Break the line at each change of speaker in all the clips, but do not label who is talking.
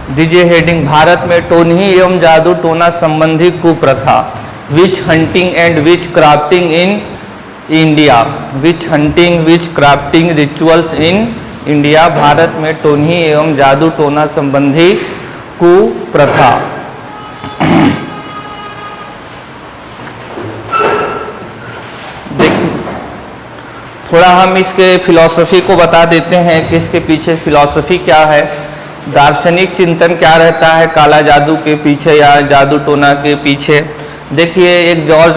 दीजिए हेडिंग, भारत में टोनही एवं जादू टोना संबंधी कुप्रथा, विच hunting and which crafting in India, which hunting which crafting rituals in India. Bharat में टोनही एवं जादू टोना संबंधी कुप्रथा। देखिए, थोड़ा हम इसके फिलॉसफी को बता देते हैं कि इसके पीछे फिलॉसफी क्या है, दार्शनिक चिंतन क्या रहता है काला जादू के पीछे या जादू टोना के पीछे। देखिए, एक जॉर्ज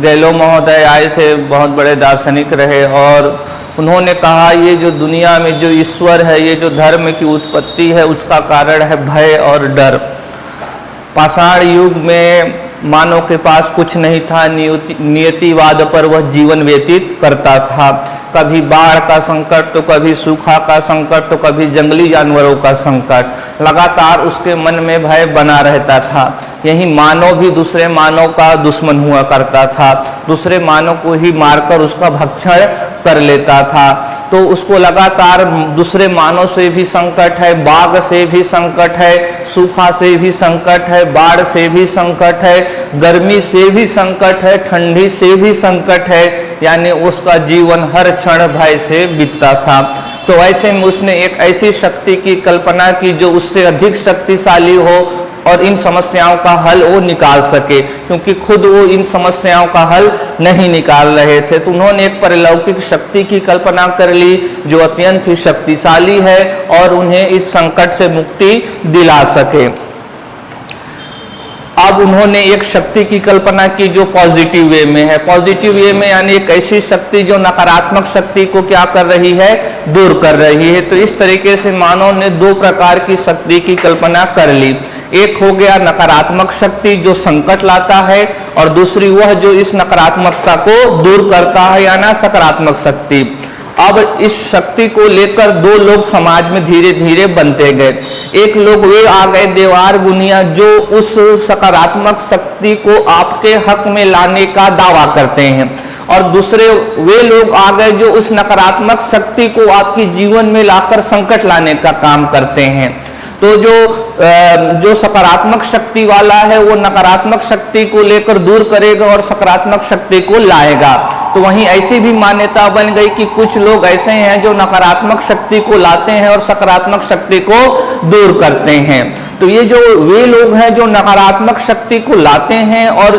गैलो महोदय आए थे, बहुत बड़े दार्शनिक रहे, और उन्होंने कहा ये जो दुनिया में जो ईश्वर है, ये जो धर्म की उत्पत्ति है, उसका कारण है भय और डर। पाषाण युग में मानव के पास कुछ नहीं था, नियतिवाद पर वह जीवन व्यतीत करता था। कभी बाढ़ का संकट तो कभी सूखा का संकट तो कभी जंगली जानवरों का संकट, लगातार उसके मन में भय बना रहता था। यही मानव भी दूसरे मानव का दुश्मन हुआ करता था, दूसरे मानव को ही मारकर उसका भक्षण कर लेता था। तो उसको लगातार दूसरे मानव से भी संकट है, बाढ़ से भी संकट है, सूखा से भी संकट है, बाढ़ से भी संकट है, गर्मी से भी संकट है, ठंडी से भी संकट है, यानी उसका जीवन हर क्षण भय से बीतता था। तो ऐसे में उसने एक ऐसी शक्ति की कल्पना की जो उससे अधिक शक्तिशाली हो और इन समस्याओं का हल वो निकाल सके, क्योंकि खुद वो इन समस्याओं का हल नहीं निकाल रहे थे। तो उन्होंने एक परलौकिक शक्ति की कल्पना कर ली जो अत्यंत ही शक्तिशाली है और उन्हें इस संकट से मुक्ति दिला सके। अब उन्होंने एक शक्ति की कल्पना की जो पॉजिटिव वे में है। पॉजिटिव वे में यानी एक ऐसी शक्ति जो नकारात्मक शक्ति को क्या कर रही है, दूर कर रही है। तो इस तरीके से मानव ने दो प्रकार की शक्ति की कल्पना कर ली। एक हो गया नकारात्मक शक्ति जो संकट लाता है, और दूसरी वह जो इस नकारात्मकता को दूर करता है, या ना सकारात्मक शक्ति। अब इस शक्ति को लेकर दो लोग समाज में धीरे धीरे बनते गए। एक लोग वे आ गए देवार गुनिया जो उस सकारात्मक शक्ति को आपके हक में लाने का दावा करते हैं, और दूसरे वे लोग आ गए जो उस नकारात्मक शक्ति को आपके जीवन में लाकर संकट लाने का काम करते हैं। तो जो सकारात्मक शक्ति वाला है वो नकारात्मक शक्ति को लेकर दूर करेगा और सकारात्मक शक्ति को लाएगा। तो वहीं ऐसी भी मान्यता बन गई कि कुछ लोग ऐसे हैं जो नकारात्मक शक्ति को लाते हैं और सकारात्मक शक्ति को दूर करते हैं। तो ये जो वे लोग हैं जो नकारात्मक शक्ति को लाते हैं और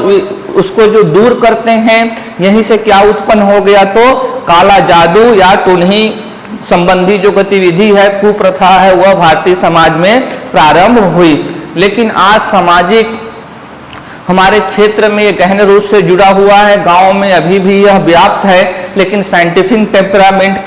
उसको जो दूर करते हैं, यहीं से क्या उत्पन्न हो गया, तो काला जादू या टोनही संबंधी जो गतिविधि है, कुप्रथा है, वह भारतीय समाज में प्रारंभ हुई। लेकिन आज सामाजिक हमारे क्षेत्र में गहन रूप से जुड़ा हुआ है, गांव में अभी भी यह व्याप्त है, लेकिन साइंटिफिक टेम्परामेंट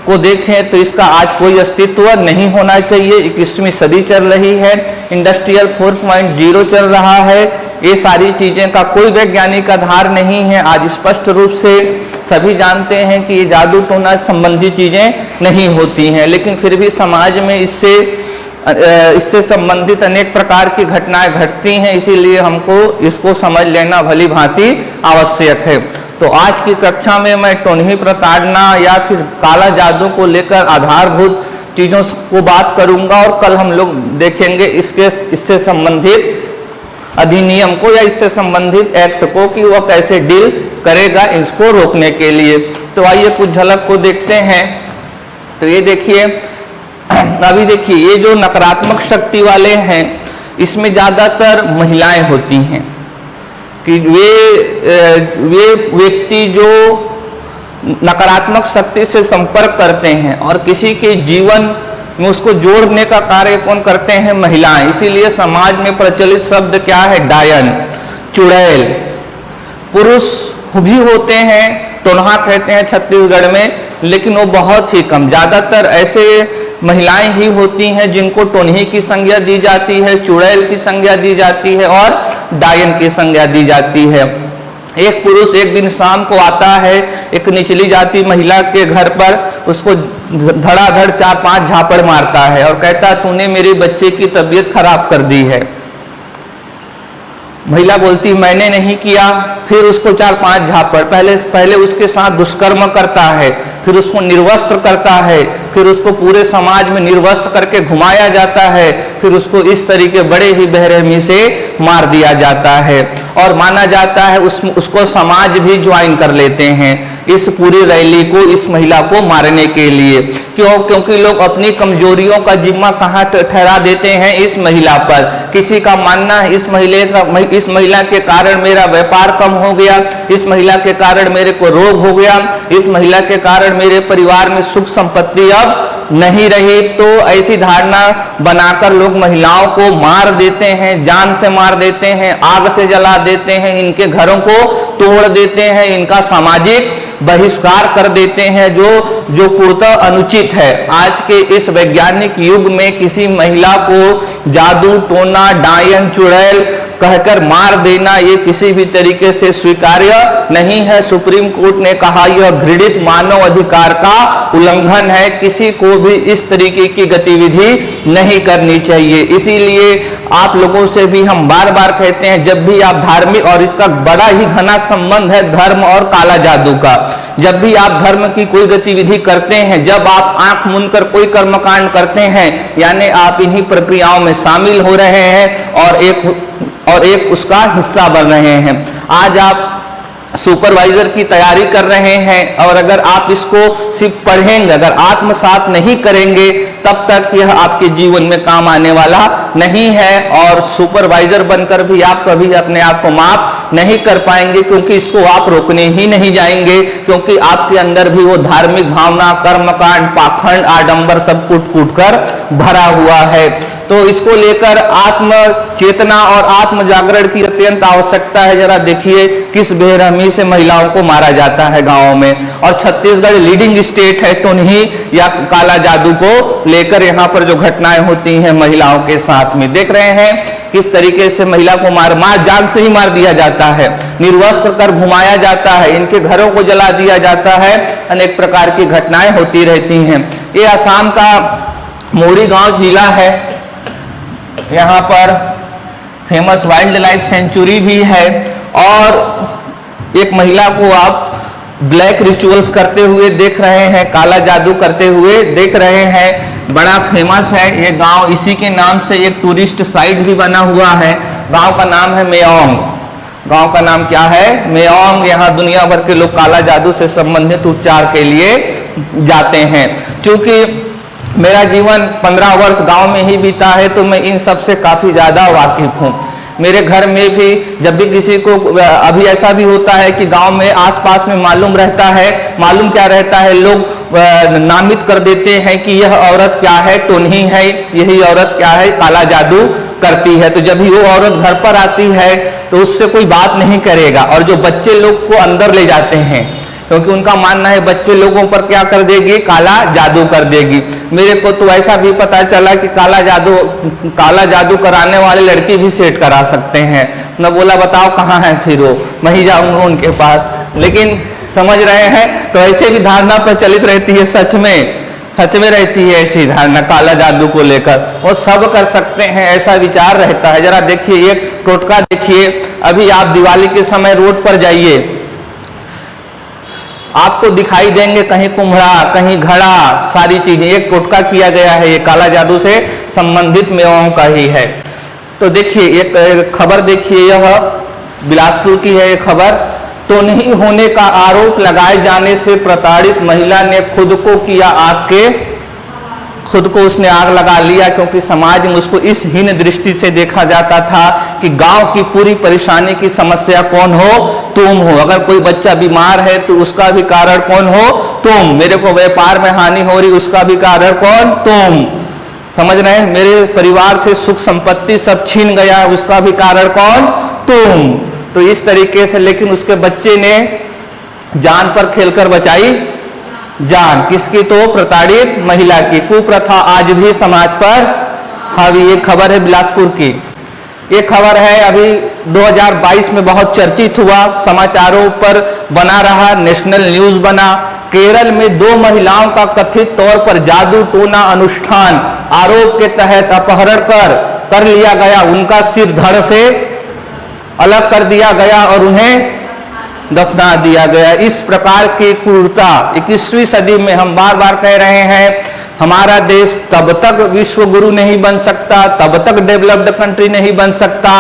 को देखें तो इसका आज कोई अस्तित्व नहीं होना चाहिए। 21वीं सदी चल रही है, इंडस्ट्रियल 4.0 चल रहा है, ये सारी चीजें का कोई वैज्ञानिक आधार नहीं है। आज स्पष्ट रूप से सभी जानते हैं कि ये जादू टोना संबंधी चीजें नहीं होती हैं, लेकिन फिर भी समाज में इससे संबंधित अनेक प्रकार की घटनाएं घटती हैं, इसीलिए हमको इसको समझ लेना भली भांति आवश्यक है। तो आज की कक्षा में मैं टोनही प्रताड़ना या फिर काला जादू को लेकर आधारभूत चीजों को बात करूंगा, और कल हम लोग देखेंगे इससे संबंधित अधिनियम को या इससे संबंधित एक्ट को कि वह कैसे डील करेगा इसको रोकने के लिए। तो आइए कुछ झलक को देखते हैं। तो ये देखिए, अभी देखिए ये जो नकारात्मक शक्ति वाले हैं इसमें ज्यादातर महिलाएं होती हैं, कि वे व्यक्ति जो नकारात्मक शक्ति से संपर्क करते हैं और किसी के जीवन में उसको जोड़ने का कार्य कौन करते हैं, महिलाएं। इसीलिए समाज में प्रचलित शब्द क्या है, डायन, चुड़ैल। पुरुष भी होते हैं, टोनहा कहते हैं छत्तीसगढ़ में, लेकिन वो बहुत ही कम। ज्यादातर ऐसे महिलाएं ही होती हैं जिनको टोनही की संज्ञा दी जाती है, चुड़ैल की संज्ञा दी जाती है और डायन की संज्ञा दी जाती है। एक पुरुष एक दिन शाम को आता है एक निचली जाति महिला के घर पर, उसको धड़ाधड़ 4-5 झापड़ मारता है और कहता तूने मेरे बच्चे की तबीयत खराब कर दी है। महिला बोलती मैंने नहीं किया। फिर उसको 4-5 झापड़, पहले उसके साथ दुष्कर्म करता है, फिर उसको निर्वस्त्र करता है, फिर उसको पूरे समाज में निर्वस्त्र करके घुमाया जाता है, फिर उसको इस तरीके बड़े ही बेरहमी से मार दिया जाता है। और माना जाता है उसको समाज भी ज्वाइन कर लेते हैं इस पूरी रैली को, इस महिला को मारने के लिए। क्यों? क्योंकि लोग अपनी कमजोरियों का जिम्मा कहाँ ठहरा देते हैं? इस महिला पर। किसी का मानना है इस महिला के कारण मेरा व्यापार कम हो गया, इस महिला के कारण मेरे को रोग हो गया, इस महिला के कारण मेरे परिवार में सुख संपत्ति अब नहीं रही। तो ऐसी धारणा बनाकर लोग महिलाओं को मार देते हैं, जान से मार देते हैं, आग से जला देते हैं, इनके घरों को तोड़ देते हैं, इनका सामाजिक बहिष्कार कर देते हैं, जो पूर्णतः अनुचित है। आज के इस वैज्ञानिक युग में किसी महिला को जादू टोना डायन चुड़ैल कहकर मार देना ये किसी भी तरीके से स्वीकार्य नहीं है। सुप्रीम कोर्ट ने कहा यह घृणित मानव अधिकार का उल्लंघन है, किसी को भी इस तरीके की गतिविधि नहीं करनी चाहिए। इसीलिए आप लोगों से भी हम बार बार कहते हैं, जब भी आप धार्मिक, और इसका बड़ा ही घना संबंध है धर्म और काला जादू का, जब भी आप धर्म की कोई गतिविधि करते हैं, जब आप आंख मूंदकर कोई कर्मकांड करते हैं, यानी आप इन्हीं प्रक्रियाओं में शामिल हो रहे हैं और एक उसका हिस्सा बन रहे हैं। आज आप सुपरवाइजर की तैयारी कर रहे हैं और अगर आप इसको सिर्फ पढ़ेंगे, अगर आत्मसात नहीं करेंगे, तब तक यह आपके जीवन में काम आने वाला नहीं है। और सुपरवाइजर बनकर भी आप कभी अपने आप को माफ नहीं कर पाएंगे, क्योंकि इसको आप रोकने ही नहीं जाएंगे, क्योंकि आपके अंदर भी वो धार्मिक भावना, कर्मकांड, पाखंड, आडंबर सब कूट कर भरा हुआ है। तो इसको लेकर आत्म चेतना और आत्म जागरण की अत्यंत आवश्यकता है। जरा देखिए किस बेरहमी से महिलाओं को मारा जाता है गांवों में, और छत्तीसगढ़ लीडिंग स्टेट है टोनही या काला जादू को लेकर यहाँ पर जो घटनाएं होती हैं महिलाओं के साथ में, देख रहे हैं किस तरीके से महिला को मार जान से ही मार दिया जाता है, निर्वस्त्र कर घुमाया जाता है, इनके घरों को जला दिया जाता है, अनेक प्रकार की घटनाएं होती रहती हैं। ये असम का मोरी गांव जिला है, यहाँ पर फेमस वाइल्ड लाइफ सेंचुरी भी है, और एक महिला को आप ब्लैक रिचुअल्स करते हुए देख रहे हैं, काला जादू करते हुए देख रहे हैं, बड़ा फेमस है ये गांव। इसी के नाम से एक टूरिस्ट साइट भी बना हुआ है, गांव का नाम है मेओंग। गांव का नाम क्या है? मेओंग। यहाँ दुनिया भर के लोग काला जादू से संबंधित उपचार के लिए जाते हैं। चूंकि मेरा जीवन 15 वर्ष गांव में ही बीता है, तो मैं इन सब से काफी ज्यादा वाकिफ हूँ। मेरे घर में भी जब भी किसी को, अभी ऐसा भी होता है कि गांव में आसपास में मालूम रहता है, मालूम क्या रहता है, लोग नामित कर देते हैं कि यह औरत क्या है, टोनही है, यही औरत क्या है, काला जादू करती है। तो जब भी वो औरत घर पर आती है तो उससे कोई बात नहीं करेगा, और जो बच्चे लोग को अंदर ले जाते हैं, क्योंकि उनका मानना है बच्चे लोगों पर क्या कर देगी, काला जादू कर देगी। मेरे को तो ऐसा भी पता चला कि काला जादू कराने वाले लड़की भी सेट करा सकते हैं। मैं बोला बताओ कहाँ है, फिर वो मैं ही जाऊंगा उनके पास। लेकिन समझ रहे हैं, तो ऐसे भी धारणा प्रचलित रहती है, सच में रहती है ऐसी धारणा काला जादू को लेकर, वो सब कर सकते हैं ऐसा विचार रहता है। जरा देखिए एक टोटका देखिए, अभी आप दिवाली के समय रोड पर जाइए, आपको दिखाई देंगे कहीं कुम्हड़ा, कहीं घड़ा, सारी चीजें। एक टोटका किया गया है, ये काला जादू से संबंधित मेवाओं का ही है। तो देखिए एक खबर देखिए, यह बिलासपुर की है ये खबर। तो नहीं होने का आरोप लगाए जाने से प्रताड़ित महिला ने खुद को उसने आग लगा लिया, क्योंकि समाज में उसको इस हीन दृष्टि से देखा जाता था कि गांव की पूरी परेशानी की समस्या कौन हो, तुम हो। अगर कोई बच्चा बीमार है तो उसका भी कारण कौन हो, तुम। मेरे को व्यापार में हानि हो रही, उसका भी कारण कौन, तुम। समझ रहे हैं? मेरे परिवार से सुख संपत्ति सब छीन गया, उसका भी कारण कौन, तुम। तो इस तरीके से, लेकिन उसके बच्चे ने जान पर खेलकर बचाई जान, किसकी? तो प्रताड़ित महिला की। कुप्रथा आज भी समाज पर हावी। ये खबर है बिलासपुर की। ये खबर है अभी 2022 में बहुत चर्चित हुआ, समाचारों पर बना रहा, नेशनल न्यूज बना। केरल में 2 महिलाओं का कथित तौर पर जादू टोना अनुष्ठान आरोप के तहत अपहरण कर लिया गया। उनका सिर धड़ से अलग कर दिया गया और उन्हें दफना दिया गया। इस प्रकार की क्रूरता 21वीं सदी में हम बार बार कह रहे हैं, हमारा देश तब तक विश्व गुरु नहीं बन सकता, तब तक डेवलप्ड कंट्री नहीं बन सकता,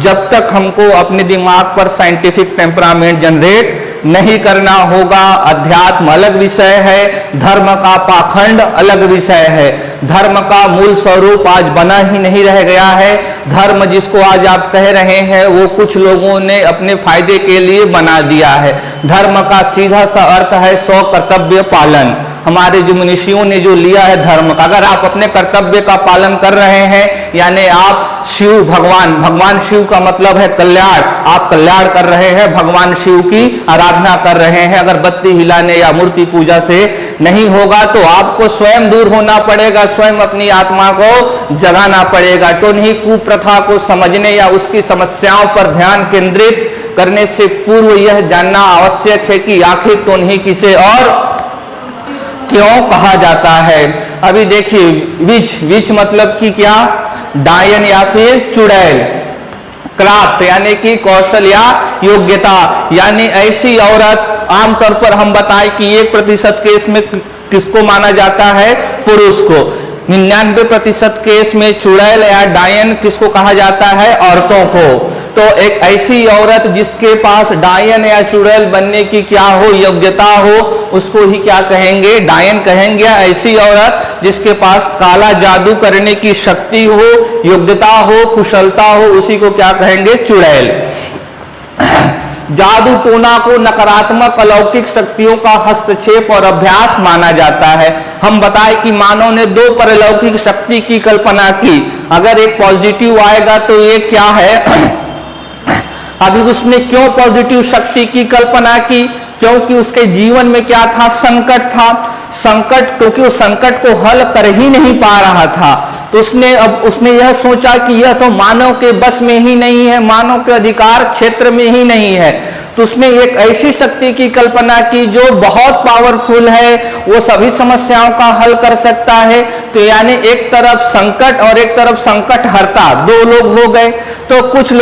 जब तक हमको अपने दिमाग पर साइंटिफिक टेम्परामेंट जनरेट नहीं करना होगा। अध्यात्म अलग विषय है, धर्म का पाखंड अलग विषय है। धर्म का मूल स्वरूप आज बना ही नहीं रह गया है। धर्म जिसको आज आप कह रहे हैं वो कुछ लोगों ने अपने फायदे के लिए बना दिया है। धर्म का सीधा सा अर्थ है स्व कर्तव्य पालन। हमारे जो मनुष्यों ने जो लिया है धर्म का, अगर आप अपने कर्तव्य का पालन कर रहे हैं, यानी आप शिव भगवान शिव का मतलब है कल्याण, आप कल्याण कर रहे हैं, भगवान शिव की आराधना कर रहे हैं, अगर बत्ती हिलाने या मूर्ति पूजा से नहीं होगा तो आपको स्वयं दूर होना पड़ेगा, स्वयं अपनी आत्मा को जगाना पड़ेगा। तो नहीं कुप्रथा को समझने या उसकी समस्याओं पर ध्यान केंद्रित करने से पूर्व यह जानना आवश्यक है कि आखिर तो नहीं किसे और क्यों कहा जाता है। अभी देखिए, विच मतलब कि क्या, डायन या फिर चुड़ैल, क्राफ्ट यानी कि कौशल या योग्यता, यानी ऐसी औरत, आमतौर पर हम बताएं कि 1% केस में किसको माना जाता है, पुरुष को। 99% केस में चुड़ैल या डायन किसको कहा जाता है, औरतों को। तो एक ऐसी औरत जिसके पास डायन या चुड़ैल बनने की क्या हो, योग्यता हो, उसको ही क्या कहेंगे, डायन कहेंगे। ऐसी औरत जिसके पास काला जादू करने की शक्ति हो, योग्यता हो, कुशलता हो, उसी को क्या कहेंगे, चुड़ैल। जादू टोना को नकारात्मक अलौकिक शक्तियों का हस्तक्षेप और अभ्यास माना जाता है। हम बताएं कि मानव ने 2 परलौकिक शक्ति की कल्पना की, अगर एक पॉजिटिव आएगा तो ये क्या है। अभी उसने क्यों पॉजिटिव शक्ति की कल्पना की, क्योंकि उसके जीवन में क्या था, संकट था। संकट, क्योंकि उस संकट को हल कर ही नहीं पा रहा था, तो उसने यह सोचा कि यह तो मानव के बस में ही नहीं है, मानव के अधिकार क्षेत्र में ही नहीं है। तो उसने एक ऐसी शक्ति की कल्पना की जो बहुत पावरफुल है, वो सभी समस्याओं का हल कर सकता है। तो यानी एक तरफ संकट और एक तरफ संकट हरता, 2 लोग हो गए। तो कुछ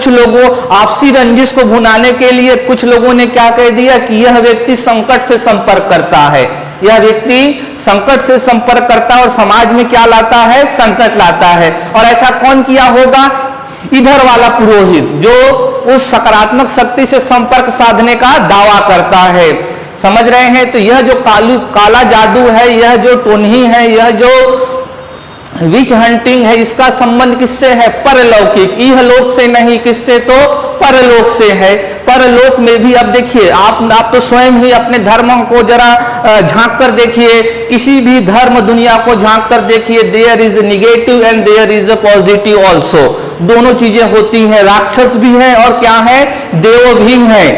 लोगों आपसी रंजिश को भुनाने के लिए कुछ लोगों ने क्या कह दिया कि यह व्यक्ति संकट से संपर्क करता है, यह व्यक्ति संकट से संपर्क करता है और समाज में क्या लाता है, संकट लाता है। और ऐसा कौन किया होगा, इधर वाला पुरोहित जो उस सकारात्मक शक्ति से संपर्क साधने का दावा करता है। समझ रहे हैं। तो यह जो काला जादू है, यह जो टोनही है, यह जो विच हंटिंग है, इसका संबंध किससे है, परलौकिक, इहलोक से नहीं, किससे, तो परलोक से है। परलोक में भी अब देखिए, आप तो स्वयं ही अपने धर्म को जरा झांक कर देखिए, किसी भी धर्म दुनिया को झांक कर देखिए, there is negative and there is a positive also. दोनों चीजें होती हैं, राक्षस भी है और क्या है, देव भी है।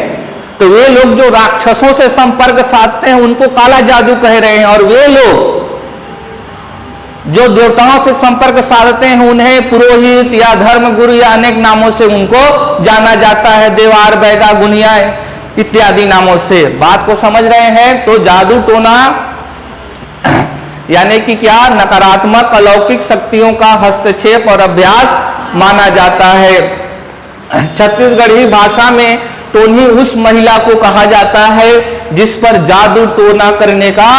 तो वे लोग जो राक्षसों से संपर्क साधते हैं उनको काला जादू कह रहे हैं, और वे लोग जो देवताओं से संपर्क साधते हैं उन्हें पुरोहित या धर्म गुरु या अनेक नामों से उनको जाना जाता है, देवार, बैगा, गुनिया इत्यादि नामों से। बात को समझ रहे हैं। तो जादू टोना यानी कि क्या, नकारात्मक अलौकिक शक्तियों का हस्तक्षेप और अभ्यास माना जाता है। छत्तीसगढ़ी भाषा में टोनी उस महिला को कहा जाता है जिस पर जादू टोना करने का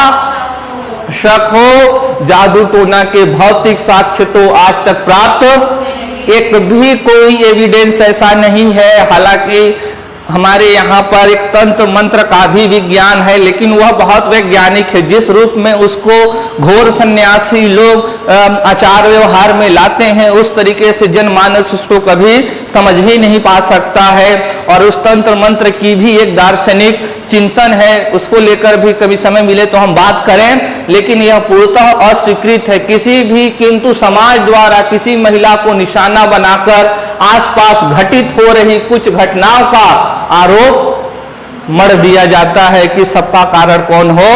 शक हो। जादू टोना के भौतिक साक्ष्य तो आज तक प्राप्त एक भी कोई एविडेंस ऐसा नहीं है। हालांकि हमारे यहाँ पर एक तंत्र मंत्र का भी विज्ञान है, लेकिन वह बहुत वैज्ञानिक है। जिस रूप में उसको घोर सन्यासी लोग आचार व्यवहार में लाते हैं, उस तरीके से जनमानस उसको कभी समझ ही नहीं पा सकता है। और उस तंत्र मंत्र की भी एक दार्शनिक चिंतन है, उसको लेकर भी कभी समय मिले तो हम बात करें, लेकिन यह पूर्णतः अस्वीकृत है। किसी भी किंतु समाज द्वारा किसी महिला को निशाना बनाकर आसपास घटित हो रही कुछ घटनाओं का आरोप मढ़ दिया जाता है कि सबका कारण कौन हो,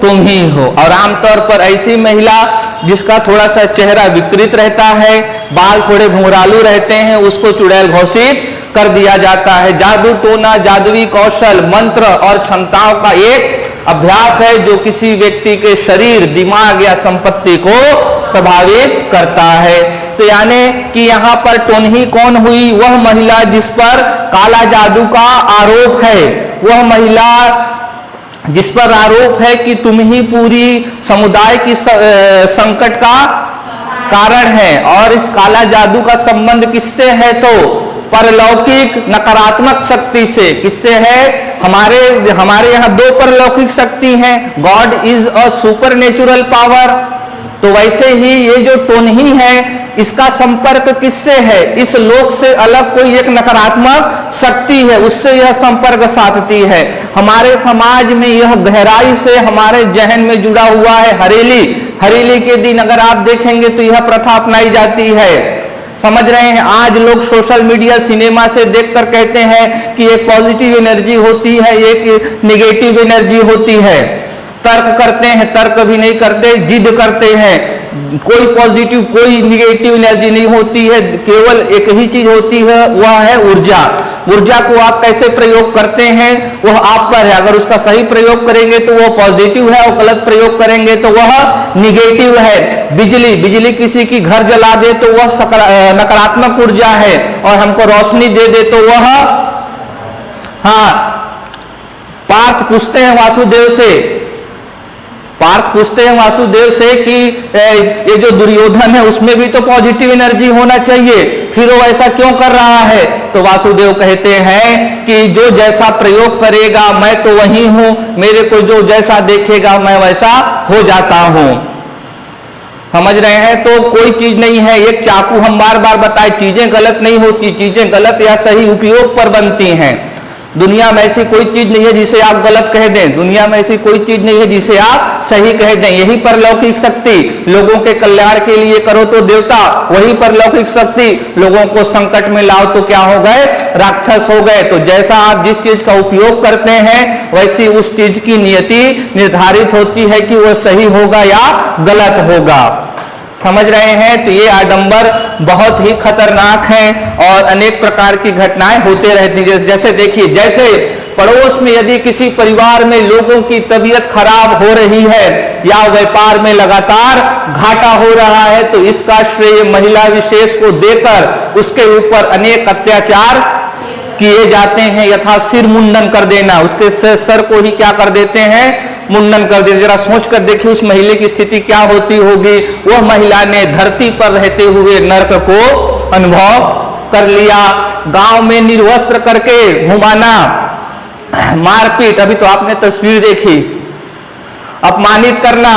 तुम ही हो। और आमतौर पर ऐसी महिला जिसका थोड़ा सा चेहरा विकृत रहता है, बाल थोड़े घुंघरालू रहते हैं, उसको चुड़ैल घोषित कर दिया जाता है। जादू टोना जादुई कौशल, मंत्र और क्षमताओं का एक अभ्यास है जो किसी व्यक्ति के शरीर, दिमाग या संपत्ति को प्रभावित करता है। तो यानी कि यहाँ पर टोनही कौन हुई? वह महिला जिस पर काला जादू का आरोप है, वह महिला जिस पर आरोप है कि तुम ही पूरी समुदाय की संकट का कारण है। और इस काला जादू का संबंध किससे है? तो परलौकिक नकारात्मक शक्ति से। किससे है? हमारे यहाँ दो परलौकिक शक्ति हैं, God is a supernatural power. तो वैसे ही ये जो टोनही है, इसका संपर्क किससे है? इस लोक से अलग कोई एक नकारात्मक शक्ति है, उससे यह संपर्क साधती है। हमारे समाज में यह गहराई से हमारे जहन में जुड़ा हुआ है। हरेली के दिन अगर आप देखेंगे तो यह प्रथा अपनाई जाती है। समझ रहे हैं? आज लोग सोशल मीडिया, सिनेमा से देखकर कहते हैं कि एक पॉजिटिव एनर्जी होती है, एक निगेटिव एनर्जी होती है। तर्क करते हैं, तर्क भी नहीं करते, जिद करते हैं। कोई पॉजिटिव कोई निगेटिव एनर्जी नहीं होती है, केवल एक ही चीज होती है, वह है ऊर्जा। ऊर्जा को आप कैसे प्रयोग करते हैं वह आप पर है। अगर उसका सही प्रयोग करेंगे तो वह पॉजिटिव है, और गलत प्रयोग करेंगे तो वह निगेटिव है। बिजली किसी की घर जला दे तो वह नकारात्मक ऊर्जा है, और हमको रोशनी दे दे तो वह, हाँ, पार्थ पूछते हैं वासुदेव से कि ये जो दुर्योधन है उसमें भी तो पॉजिटिव एनर्जी होना चाहिए, फिर वो ऐसा क्यों कर रहा है? तो वासुदेव कहते हैं कि जो जैसा प्रयोग करेगा मैं तो वही हूं, मेरे को जो जैसा देखेगा मैं वैसा हो जाता हूं। समझ रहे हैं? तो कोई चीज नहीं है, एक चाकू हम बार बार बताए, चीजें गलत नहीं होती, चीजें गलत या सही उपयोग पर बनती हैं। दुनिया में ऐसी कोई चीज नहीं है जिसे आप गलत कह दें, दुनिया में ऐसी कोई चीज नहीं है जिसे आप सही कह दें। यही परलौकिक शक्ति, लोगों के कल्याण के लिए करो तो देवता, वही परलौकिक शक्ति लोगों को संकट में लाओ तो क्या हो गए? राक्षस हो गए। तो जैसा आप जिस चीज का उपयोग करते हैं वैसी उस चीज की नियति निर्धारित होती है कि वह सही होगा या गलत होगा। समझ रहे हैं? तो ये आडंबर बहुत ही खतरनाक है और अनेक प्रकार की घटनाएं होते रहती हैं। जैसे देखिए, जैसे पड़ोस में यदि किसी परिवार में लोगों की तबीयत खराब हो रही है या व्यापार में लगातार घाटा हो रहा है, तो इसका श्रेय महिला विशेष को देकर उसके ऊपर अनेक अत्याचार किए जाते हैं। यथा सिर मुंडन कर देना, उसके सर को ही क्या कर देते हैं? मुंडन कर देते। जरा सोच कर देखिए उस महिला की स्थिति क्या होती होगी। वह महिला ने धरती पर रहते हुए नरक को अनुभव कर लिया। गांव में निर्वस्त्र करके घुमाना, मारपीट, अभी तो आपने तस्वीर देखी, अपमानित करना,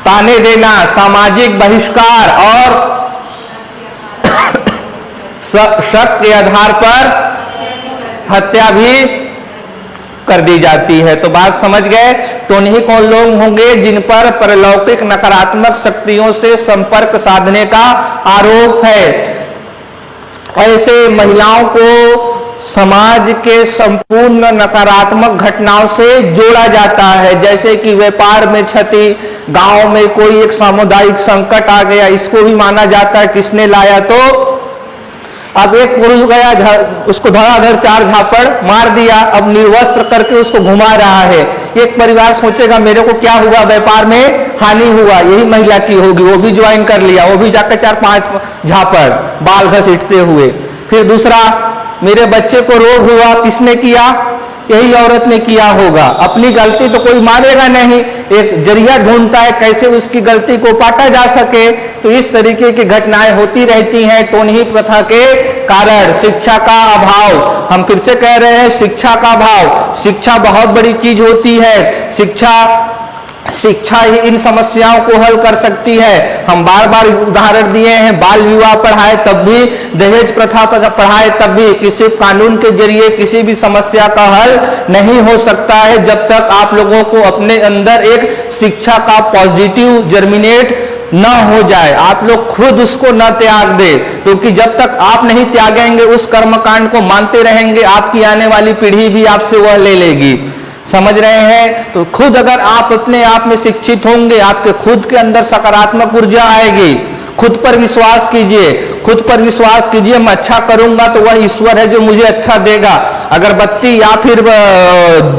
ताने देना, सामाजिक बहिष्कार और शक के आधार पर हत्या भी कर दी जाती है। तो बात समझ गए? टोनही कौन लोग होंगे? जिन पर परलौकिक नकारात्मक शक्तियों से संपर्क साधने का आरोप है। ऐसे महिलाओं को समाज के संपूर्ण नकारात्मक घटनाओं से जोड़ा जाता है। जैसे कि व्यापार में क्षति, गांव में कोई एक सामुदायिक संकट आ गया, इसको भी माना जाता है किसने लाया? तो अब एक पुरुष गया, उसको धड़ाधड़ 4 झापड़ मार दिया, अब निर्वस्त्र करके उसको घुमा रहा है। एक परिवार सोचेगा मेरे को क्या हुआ? व्यापार में हानि हुआ, यही महिला की होगी, वो भी ज्वाइन कर लिया, वो भी जाकर 4-5 झापड़ बाल घसीटते हुए। फिर दूसरा, मेरे बच्चे को रोग हुआ, किसने किया? यही औरत ने किया होगा। अपनी गलती तो कोई मानेगा नहीं, एक जरिया ढूंढता है कैसे उसकी गलती को पाटा जा सके। तो इस तरीके की घटनाएं होती रहती हैं टोनही प्रथा के कारण। शिक्षा का अभाव, हम फिर से कह रहे हैं शिक्षा का अभाव। शिक्षा बहुत बड़ी चीज होती है। शिक्षा ही इन समस्याओं को हल कर सकती है। हम बार बार उदाहरण दिए हैं, बाल विवाह पढ़ाए तब भी, दहेज प्रथा पढ़ाए तब भी, किसी कानून के जरिए किसी भी समस्या का हल नहीं हो सकता है जब तक आप लोगों को अपने अंदर एक शिक्षा का पॉजिटिव जर्मिनेट न हो जाए, आप लोग खुद उसको न त्याग दे। क्योंकि जब तक आप नहीं त्यागेंगे, उस कर्मकांड को मानते रहेंगे, आपकी आने वाली पीढ़ी भी आपसे वह ले लेगी। समझ रहे हैं? तो खुद अगर आप अपने आप में शिक्षित होंगे, आपके खुद के अंदर सकारात्मक ऊर्जा आएगी, खुद पर विश्वास कीजिए, खुद पर विश्वास कीजिए। मैं अच्छा करूंगा तो वह ईश्वर है जो मुझे अच्छा देगा। अगरबत्ती या फिर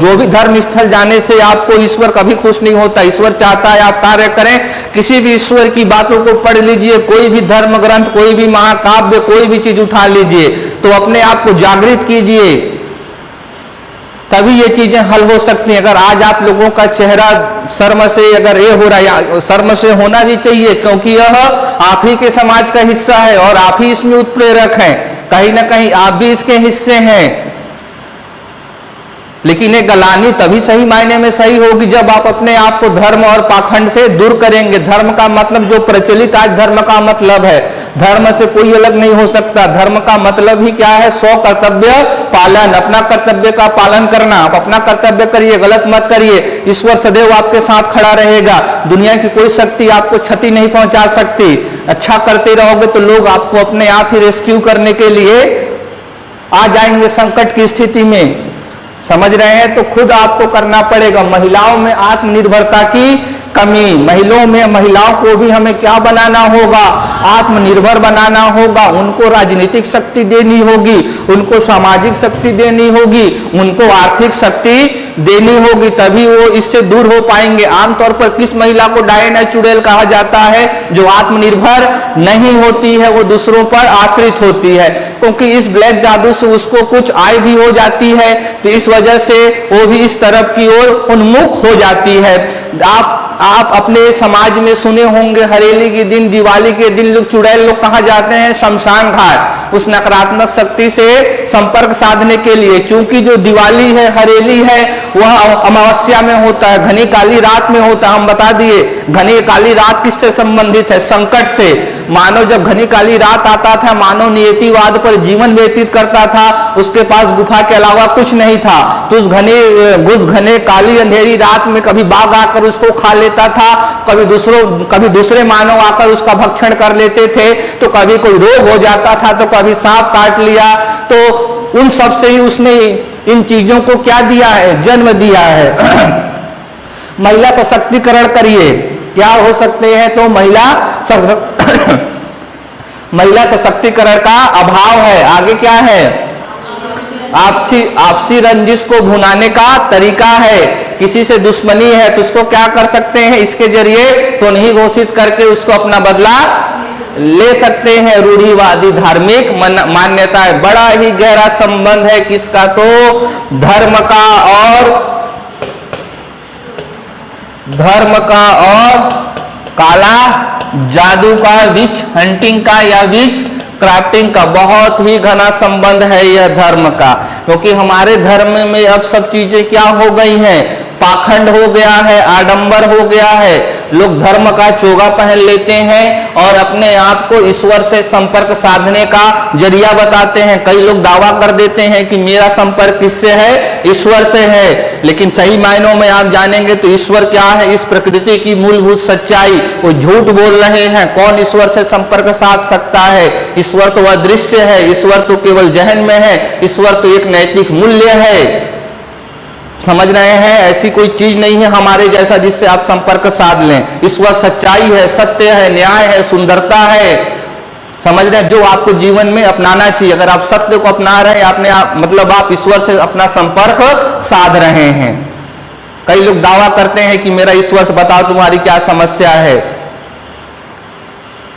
जो भी धर्म स्थल जाने से आपको ईश्वर कभी खुश नहीं होता। ईश्वर चाहता है आप कार्य करें। किसी भी ईश्वर की बातों को पढ़ लीजिए, कोई भी धर्म ग्रंथ, कोई भी महाकाव्य, कोई भी चीज उठा लीजिए, तो अपने आप को जागृत कीजिए, तभी ये चीजें हल हो सकती हैं। अगर आज आप लोगों का चेहरा शर्म से अगर ये हो रहा है, शर्म से होना भी चाहिए, क्योंकि यह आप ही के समाज का हिस्सा है और आप ही इसमें उत्प्रेरक हैं, कहीं ना कहीं आप भी इसके हिस्से हैं। लेकिन ये गलानी तभी सही मायने में सही होगी जब आप अपने आप को धर्म और पाखंड से दूर करेंगे। धर्म का मतलब जो प्रचलित आज धर्म का मतलब है, धर्म से कोई अलग नहीं हो सकता। धर्म का मतलब ही क्या है? स्व कर्तव्य पालन, अपना कर्तव्य का पालन करना। आप अपना कर्तव्य करिए, गलत मत करिए। ईश्वर सदैव आपके साथ खड़ा रहेगा। दुनिया की कोई शक्ति आपको क्षति नहीं पहुंचा सकती। अच्छा करते रहोगे तो लोग आपको अपने आप ही रेस्क्यू करने के लिए आ जाएंगे संकट की स्थिति में। समझ रहे हैं? तो खुद आपको करना पड़ेगा। महिलाओं में आत्मनिर्भरता की कमी, महिलाओं को भी हमें क्या बनाना होगा? आत्मनिर्भर बनाना होगा। उनको राजनीतिक शक्ति देनी होगी, उनको सामाजिक शक्ति देनी होगी, उनको आर्थिक शक्ति देनी होगी, तभी वो इससे दूर हो पाएंगे। आमतौर पर किस महिला को डायना चुड़ैल कहा जाता है? जो आत्मनिर्भर नहीं होती है, वो दूसरों पर आश्रित होती है, क्योंकि इस ब्लैक जादू से उसको कुछ आय भी हो जाती है, तो इस वजह से वो भी इस तरफ की ओर उन्मुख हो जाती है। आप अपने समाज में सुने होंगे, हरेली के दिन, दिवाली के दिन लोग चुड़ैल लोग कहाँ जाते हैं? शमशान घाट, उस नकारात्मक शक्ति से संपर्क साधने के लिए। चूंकि जो दिवाली है, हरेली है, वह अमावस्या में होता है, घनी काली रात में होता है। हम बता दिए घनी काली रात किससे संबंधित है? संकट से। मानव जब घनी काली रात आता था, मानव नियतिवाद पर जीवन व्यतीत करता था, उसके पास गुफा के अलावा कुछ नहीं था, तो उस घने काली अंधेरी रात में कभी बाघ आकर उसको खा लेता था, कभी दूसरे मानव आकर उसका भक्षण कर लेते थे, तो कभी कोई रोग हो जाता था, तो कभी सांप काट लिया। तो उन सब से ही उसने इन चीजों को क्या दिया है? जन्म दिया है। महिला सशक्तिकरण करिए। क्या हो सकते हैं? तो महिला सशक्तिकरण का अभाव है। आगे क्या है? आपसी रंजिश को भुनाने का तरीका है। किसी से दुश्मनी है तो उसको क्या कर सकते हैं? इसके जरिए तो नहीं घोषित करके उसको अपना बदला ले सकते हैं। रूढ़िवादी धार्मिक मान्यता है, बड़ा ही गहरा संबंध है किसका? तो धर्म का और काला जादू का, विच हंटिंग का या विच क्राफ्टिंग का बहुत ही घना संबंध है यह धर्म का। क्योंकि हमारे धर्म में अब सब चीजें क्या हो गई हैं? पाखंड हो गया है, आडंबर हो गया है। लोग धर्म का चोगा पहन लेते हैं और अपने आप को ईश्वर से संपर्क साधने का जरिया बताते हैं। कई लोग दावा कर देते हैं कि मेरा संपर्क किससे है? ईश्वर से है। लेकिन सही मायनों में आप जानेंगे तो ईश्वर क्या है? इस प्रकृति की मूलभूत सच्चाई। वो झूठ बोल रहे हैं। कौन ईश्वर से संपर्क साध सकता है? ईश्वर तो अदृश्य है, ईश्वर तो केवल जहन में है, ईश्वर तो एक नैतिक मूल्य है। समझ रहे हैं? ऐसी कोई चीज नहीं है हमारे जैसा जिससे आप संपर्क साध लें। ईश्वर सच्चाई है, सत्य है, न्याय है, सुंदरता है। समझ रहे हैं? जो आपको जीवन में अपनाना चाहिए। अगर आप सत्य को अपना रहे हैं, मतलब आप ईश्वर से अपना संपर्क साध रहे हैं। कई लोग दावा करते हैं कि मेरा ईश्वर से बताओ तुम्हारी क्या समस्या है।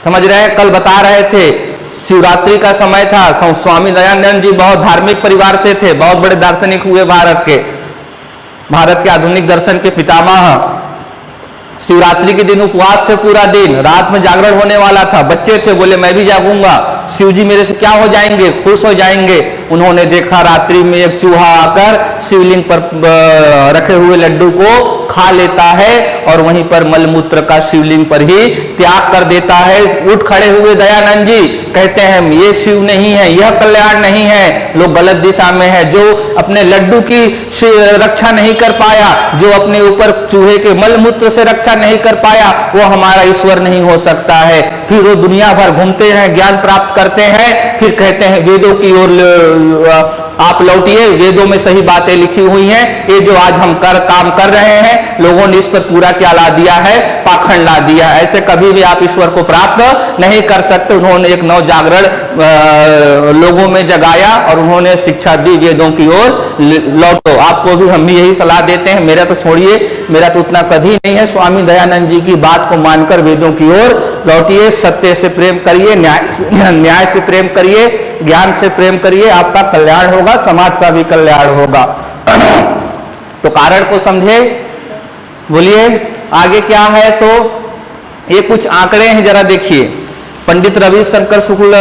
समझ रहे हैं? कल बता रहे थे, शिवरात्रि का समय था। स्वामी दयानंद जी बहुत धार्मिक परिवार से थे, बहुत बड़े दार्शनिक हुए भारत के आधुनिक दर्शन के पितामह। शिवरात्रि के दिन उपवास थे, पूरा दिन रात में जागरण होने वाला था। बच्चे थे, बोले मैं भी जागूंगा, शिव जी मेरे से क्या हो जाएंगे? खुश हो जाएंगे। उन्होंने देखा रात्रि में एक चूहा आकर शिवलिंग पर रखे हुए लड्डू को खा लेता है और वहीं पर मलमूत्र का शिवलिंग पर ही त्याग कर देता है। उठ खड़े हुए दयानंद जी कहते हैं ये शिव नहीं है, यह कल्याण नहीं है, लोग गलत दिशा में है। जो अपने लड्डू की रक्षा नहीं कर पाया, जो अपने ऊपर चूहे के मलमूत्र से रक्षा नहीं कर पाया, वो हमारा ईश्वर नहीं हो सकता है। फिर वो दुनिया भर घूमते हैं, ज्ञान प्राप्त करते हैं, फिर कहते हैं वेदों की ओर आप लौटिए, वेदों में सही बातें लिखी हुई हैं। ये जो आज हम काम कर रहे हैं, लोगों ने इस पर पूरा क्या ला दिया है, पाखंड ला दिया है। ऐसे कभी भी आप ईश्वर को प्राप्त नहीं कर सकते। उन्होंने एक नव जागरण लोगों में जगाया और उन्होंने शिक्षा दी, वेदों की ओर लौटो। आपको भी हम भी यही सलाह देते हैं। मेरा तो छोड़िए, मेरा तो उतना कभी नहीं है। स्वामी दयानंद जी की बात को मानकर वेदों की ओर लौटिए, सत्य से प्रेम करिए, न्याय से प्रेम करिए, ज्ञान से प्रेम करिए, आपका कल्याण होगा, समाज का भी कल्याण होगा। तो कारण को समझे, बोलिए आगे क्या है। तो ये कुछ आंकड़े हैं, जरा देखिए। पंडित रविशंकर शुक्ल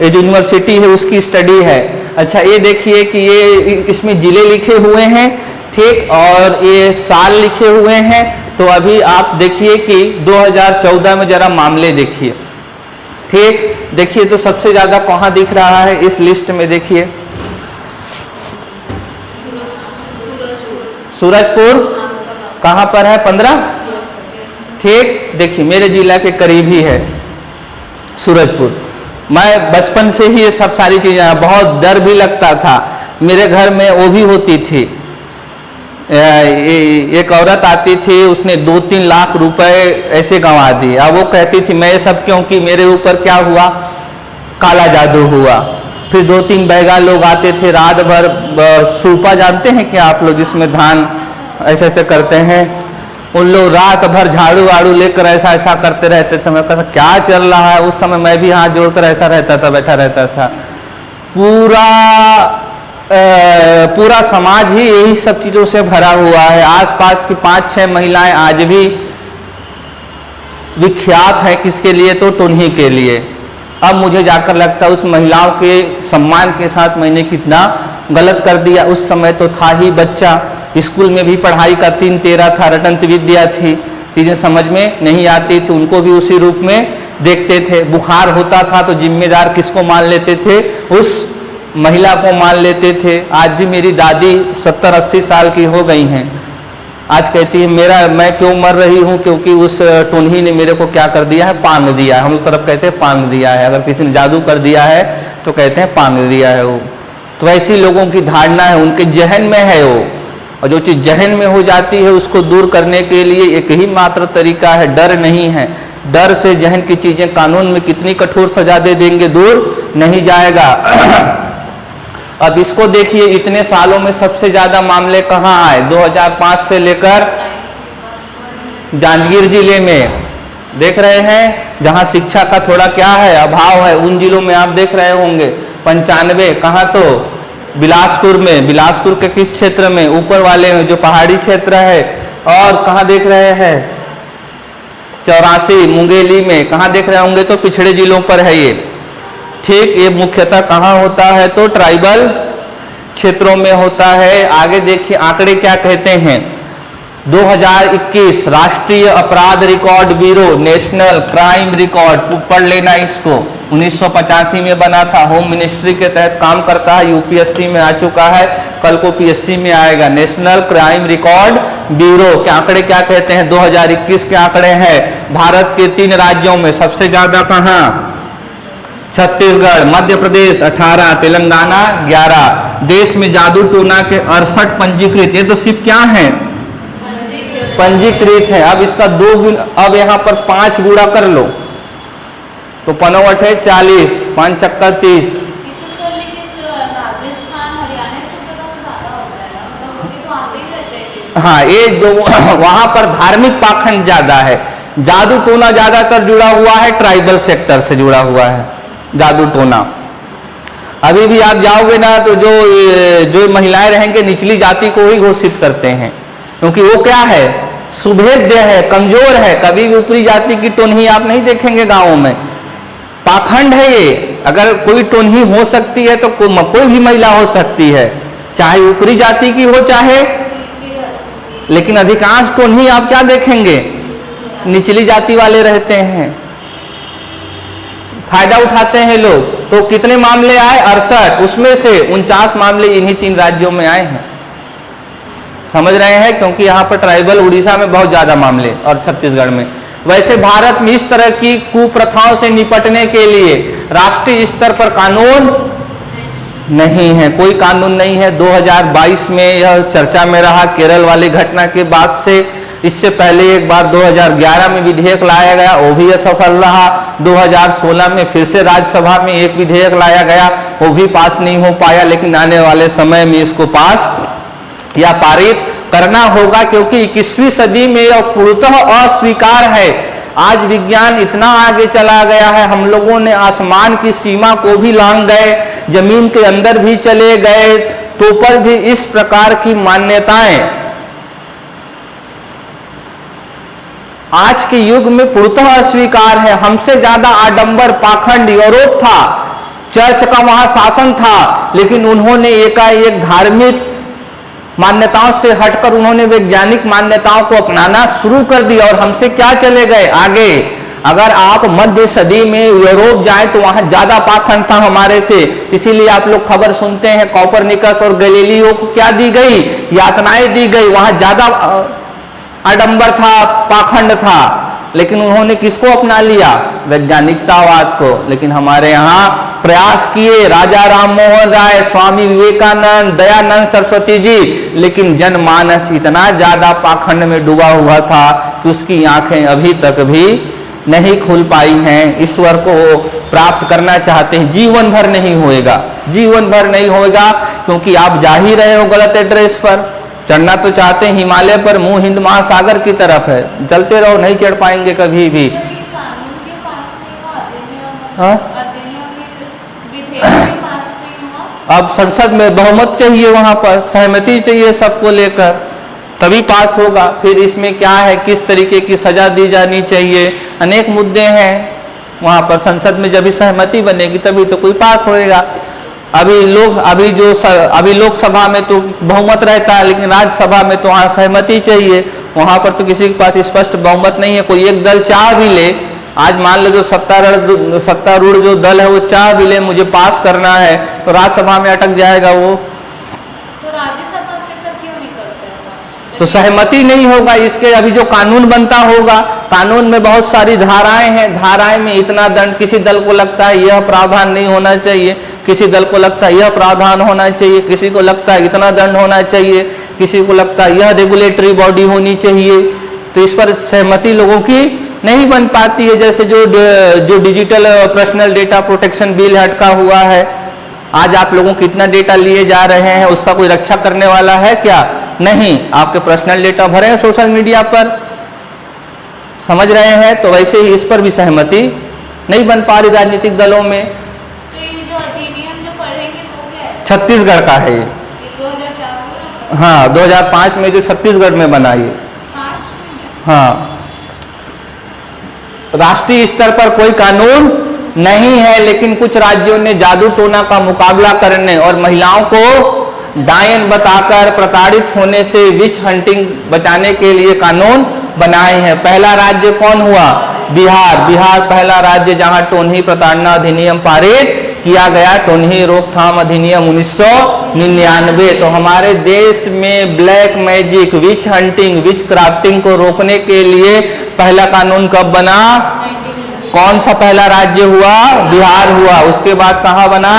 यूनिवर्सिटी है, उसकी स्टडी है। अच्छा ये देखिए कि ये इसमें जिले लिखे हुए हैं, ठीक, और ये साल लिखे हुए हैं। तो अभी आप देखिए कि 2014 में जरा मामले देखिए, ठीक। देखिए तो सबसे ज्यादा कहाँ दिख रहा है इस लिस्ट में, देखिए सूरजपुर कहाँ पर है, 15, ठीक। देखिए मेरे जिला के करीब ही है सूरजपुर। मैं बचपन से ही ये सब सारी चीजें, बहुत डर भी लगता था। मेरे घर में वो भी होती थी, एक औरत आती थी, उसने 2-3 लाख रुपए ऐसे गंवा दिए। अब वो कहती थी मैं ये सब क्योंकि मेरे ऊपर क्या हुआ, काला जादू हुआ। फिर 2-3 बैगा लोग आते थे, रात भर सूपा जानते हैं क्या आप लोग, जिसमें धान ऐसे ऐसे करते हैं, उन लोग रात भर झाड़ू वाड़ू लेकर ऐसा ऐसा करते रहते थे। मैं कहता क्या चल रहा है। उस समय मैं भी हाथ जोड़कर ऐसा रहता था, बैठा रहता था। पूरा समाज ही यही सब चीजों से भरा हुआ है। आसपास की 5-6 महिलाएं आज भी विख्यात है, किसके लिए, तो टुन्ही के लिए। अब मुझे जाकर लगता है उस महिलाओं के सम्मान के साथ मैंने कितना गलत कर दिया। उस समय तो था ही बच्चा, स्कूल में भी पढ़ाई का 3-13 था, रटंत विद्या थी, चीजें समझ में नहीं आती थी। उनको भी उसी रूप में देखते थे। बुखार होता था तो जिम्मेदार किसको मान लेते थे, उस महिला को मान लेते थे। आज भी मेरी दादी 70-80 साल की हो गई हैं, आज कहती है मैं क्यों मर रही हूँ, क्योंकि उस टुन्ही ने मेरे को क्या कर दिया है, पांग दिया है। हम लोग तरफ कहते हैं पांग दिया है, अगर किसी ने जादू कर दिया है तो कहते हैं पांग दिया है वो। तो ऐसी लोगों की धारणा है, उनके जहन में है वो। और जो चीज जहन में हो जाती है उसको दूर करने के लिए एक ही मात्र तरीका है, डर नहीं है। डर से जहन की चीजें कानून में कितनी कठोर सजा दे देंगे, दूर नहीं जाएगा। अब इसको देखिए, इतने सालों में सबसे ज्यादा मामले कहाँ आए, 2005 से लेकर जांजगीर जिले में देख रहे हैं, जहां शिक्षा का थोड़ा क्या है, अभाव है। उन जिलों में आप देख रहे होंगे 95, कहाँ तो बिलासपुर में, बिलासपुर के किस क्षेत्र में, ऊपर वाले में जो पहाड़ी क्षेत्र है। और कहाँ देख रहे हैं 84 मुंगेली में, कहाँ देख रहे होंगे तो पिछड़े जिलों पर है ये, ठीक। ये मुख्यतः कहाँ होता है तो ट्राइबल क्षेत्रों में होता है। आगे देखिए आंकड़े क्या कहते हैं। 2021 राष्ट्रीय अपराध record bureau, national crime record, पढ़ लेना इसको, 1985 में बना था, होम मिनिस्ट्री के तहत काम करता है, यूपीएससी में आ चुका है, कल को पीएससी में आएगा। नेशनल क्राइम रिकॉर्ड ब्यूरो के आंकड़े क्या कहते हैं, 2021 के आंकड़े हैं। भारत के 3 राज्यों में सबसे ज्यादा कहाँ, छत्तीसगढ़, मध्य प्रदेश 18, तेलंगाना 11। देश में जादू टोना के 68 पंजीकृत, ये तो सिर्फ क्या है, पंजीकृत है। अब इसका 2 गुना, अब यहाँ पर 5 गुणा कर लो तो 5 है 40, 5 चक्का 30। हाँ ये जो वहां पर धार्मिक पाखंड ज्यादा है, जादू टोना ज्यादातर जुड़ा हुआ है, ट्राइबल सेक्टर से जुड़ा हुआ है जादू टोना। अभी भी आप जाओगे ना तो जो महिलाएं रहेंगे निचली जाति को ही घोषित करते हैं, क्योंकि वो क्या है, सुभेद्य है, कमजोर है। कभी भी ऊपरी जाति की टोनही आप नहीं देखेंगे गांवों में, पाखंड है ये। अगर कोई टोनही हो सकती है तो कोई भी महिला हो सकती है, चाहे ऊपरी जाति की हो चाहे, लेकिन अधिकांश टोनही आप क्या देखेंगे, निचली जाति वाले रहते हैं, फायदा उठाते हैं लोग। तो कितने मामले आए, 68, उसमें से 49 मामले इन्हीं 3 राज्यों में आए हैं। समझ रहे हैं, क्योंकि यहाँ पर ट्राइबल, उड़ीसा में बहुत ज्यादा मामले और छत्तीसगढ़ में। वैसे भारत में इस तरह की कुप्रथाओं से निपटने के लिए राष्ट्रीय स्तर पर कानून नहीं है, कोई कानून नहीं है। 2022 में यह चर्चा में रहा केरल वाली घटना के बाद से। इससे पहले एक बार 2011 में विधेयक लाया गया, वो भी असफल रहा। 2016 में फिर से राज्यसभा में एक विधेयक लाया गया, वो भी पास नहीं हो पाया। लेकिन आने वाले समय में इसको पास या पारित करना होगा, क्योंकि 21वीं सदी में यह पूर्णतः अस्वीकार है। आज विज्ञान इतना आगे चला गया है, हम लोगों ने आसमान की सीमा को भी लांघ गए, जमीन के अंदर भी चले गए, तो पर भी इस प्रकार की मान्यताएं आज के युग में पूर्णतः अस्वीकार है। हमसे ज्यादा आडंबर पाखंड यूरोप था, चर्च का वहां शासन था, लेकिन उन्होंने एकाएक धार्मिक मान्यताओं से हटकर उन्होंने वैज्ञानिक मान्यताओं को अपनाना शुरू कर दिया और हमसे क्या चले गए आगे। अगर आप मध्य सदी में यूरोप जाएं तो वहां ज्यादा पाखंड था हमारे से। इसीलिए आप लोग खबर सुनते हैं कोपरनिकस और गैलीलियो को क्या दी गई, यातनाएं दी गई, वहां ज्यादा आडंबर था, पाखंड था। लेकिन उन्होंने किसको अपना लिया, वैज्ञानिकतावाद को। लेकिन हमारे यहाँ प्रयास किए राजा राम मोहन राय, स्वामी विवेकानंद, दयानंद सरस्वती जी, लेकिन जनमानस इतना ज्यादा पाखंड में डूबा हुआ था कि उसकी आंखें अभी तक भी नहीं खुल पाई हैं। ईश्वर को प्राप्त करना चाहते हैं, जीवन भर नहीं होएगा, जीवन भर नहीं होएगा, क्योंकि आप जा ही रहे हो गलत एड्रेस पर। चढ़ना तो चाहते हैं हिमालय पर, मुंह हिंद महासागर की तरफ है, चलते रहो, नहीं चढ़ पाएंगे कभी भी। हाँ? अब संसद में बहुमत चाहिए, वहां पर सहमति चाहिए सबको लेकर, तभी पास होगा। फिर इसमें क्या है, किस तरीके की सजा दी जानी चाहिए, अनेक मुद्दे हैं वहां पर। संसद में जब भी सहमति बनेगी तभी तो कोई पास होएगा। अभी लोकसभा में तो बहुमत रहता है, लेकिन राज्यसभा में तो वहां सहमति चाहिए। वहां पर तो किसी के पास स्पष्ट बहुमत नहीं है। कोई एक दल चाह भी ले, आज मान लो जो सत्तारूढ़ जो दल है वो चाह भी ले मुझे पास करना है, तो राज्यसभा में अटक जाएगा वो,
तो राज्यसभा से क्यों नहीं करते?
तो सहमति नहीं होगा। इसके अभी जो कानून बनता होगा, कानून में बहुत सारी धाराएं हैं, धाराएं में इतना दंड, किसी दल को लगता है यह प्रावधान नहीं होना चाहिए, किसी दल को लगता है यह प्रावधान होना चाहिए, किसी को लगता है इतना दंड होना चाहिए, किसी को लगता है यह रेगुलेटरी बॉडी होनी चाहिए। तो इस पर सहमति लोगों की नहीं बन पाती है। जैसे जो digital personal data protection bill अटका हुआ है, आज आप लोगों कितना डेटा लिए जा रहे हैं, उसका कोई रक्षा करने वाला है क्या? नहीं। आपके पर्सनल डेटा भरे हैं सोशल मीडिया पर, समझ रहे हैं। तो वैसे ही इस पर भी सहमति नहीं बन पा रही राजनीतिक दलों में।
तो ये जो अधिनियम जो पढ़ेंगे वो क्या है?
छत्तीसगढ़ का है ये।
2004
हाँ, 2005 में जो छत्तीसगढ़ में बना ये। हाँ, राष्ट्रीय स्तर पर कोई कानून नहीं है, लेकिन कुछ राज्यों ने जादू टोना का मुकाबला करने और महिलाओं को डायन बताकर प्रताड़ित होने से विच हंटिंग बचाने के लिए कानून बनाए हैं। पहला राज्य कौन हुआ? बिहार। बिहार पहला राज्य जहां टोन्ही प्रताड़ना अधिनियम पारित किया गया, टोन्ही रोकथाम अधिनियम 1999। तो हमारे देश में ब्लैक मैजिक, विच हंटिंग, विच क्राफ्टिंग को रोकने के लिए पहला कानून कब बना? कौन सा पहला राज्य हुआ? बिहार हुआ। उसके बाद कहाँ बना?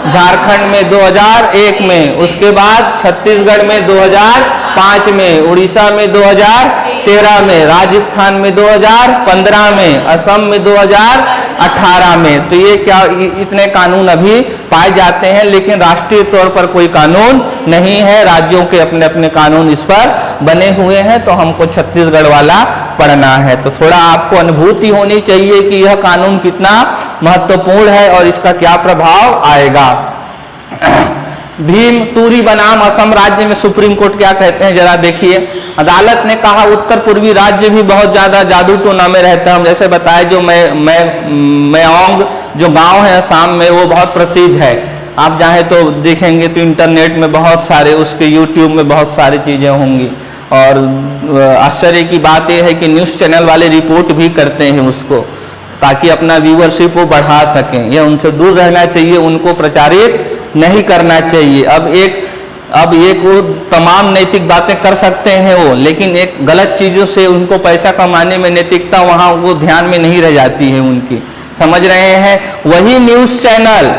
झारखंड में 2001 में, उसके बाद छत्तीसगढ़ में 2005 में, उड़ीसा में 2013 में, राजस्थान में 2015 में, असम में 2018 में। तो ये क्या इतने कानून अभी पाए जाते हैं, लेकिन राष्ट्रीय तौर पर कोई कानून नहीं है। राज्यों के अपने अपने कानून इस पर बने हुए हैं, तो हमको छत्तीसगढ़ वाला पढ़ना है। तो थोड़ा आपको अनुभूति होनी चाहिए कि यह कानून कितना महत्वपूर्ण है और इसका क्या प्रभाव आएगा। भीम तुरी बनाम असम राज्य में सुप्रीम कोर्ट क्या कहते हैं जरा देखिए। अदालत ने कहा उत्तर पूर्वी राज्य भी बहुत ज्यादा जादू टोना में रहता है। हम जैसे बताए जो मेओंग जो गांव है असम में, वो बहुत प्रसिद्ध है। आप चाहे तो देखेंगे तो इंटरनेट में बहुत सारे, उसके यूट्यूब में बहुत सारी चीजें होंगी। और आश्चर्य की बात यह है कि न्यूज़ चैनल वाले रिपोर्ट भी करते हैं उसको, ताकि अपना व्यूअरशिप वो बढ़ा सकें। यह उनसे दूर रहना चाहिए, उनको प्रचारित नहीं करना चाहिए। अब एक वो तमाम नैतिक बातें कर सकते हैं वो, लेकिन एक गलत चीज़ों से उनको पैसा कमाने में नैतिकता वहाँ वो ध्यान में नहीं रह जाती है उनकी, समझ रहे हैं। वही न्यूज़ चैनल,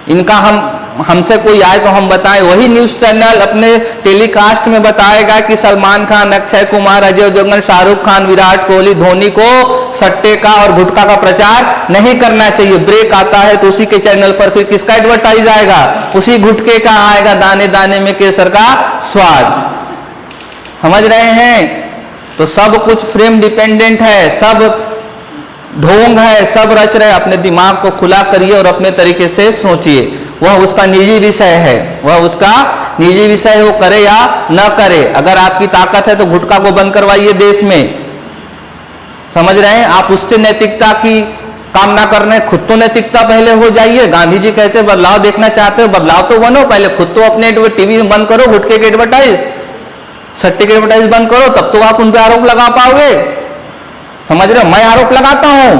इनका हम हमसे कोई आए तो हम बताएं, वही न्यूज चैनल अपने टेलीकास्ट में बताएगा कि सलमान खान, अक्षय कुमार, अजय देवगन, शाहरुख खान, विराट कोहली, धोनी को सट्टे का और गुटखा का प्रचार नहीं करना चाहिए। ब्रेक आता है तो उसी के चैनल पर फिर किसका एडवर्टाइज आएगा? उसी गुटखे का आएगा, दाने दाने में केसर का स्वाद। समझ रहे हैं? तो सब कुछ फ्रेम डिपेंडेंट है, सब ढोंग है, सब रच रहे। अपने दिमाग को खुला करिए और अपने तरीके से सोचिए। वह उसका निजी विषय है, वह उसका निजी विषय है, वो करे या न करे। अगर आपकी ताकत है तो गुटखा को बंद करवाइए देश में। समझ रहे हैं? आप उससे नैतिकता की कामना कर रहे हैं, खुद तो नैतिकता पहले हो जाइए। गांधी जी कहते हैं बदलाव देखना चाहते हो, बदलाव तो बनो, पहले खुद तो अपने टीवी में बंद करो गुटखे के एडवर्टाइज, सट्टे के एडवर्टाइज बंद करो, तब तो आप उन पर आरोप लगा पाओगे। समझ रहे हो? मैं आरोप लगाता हूं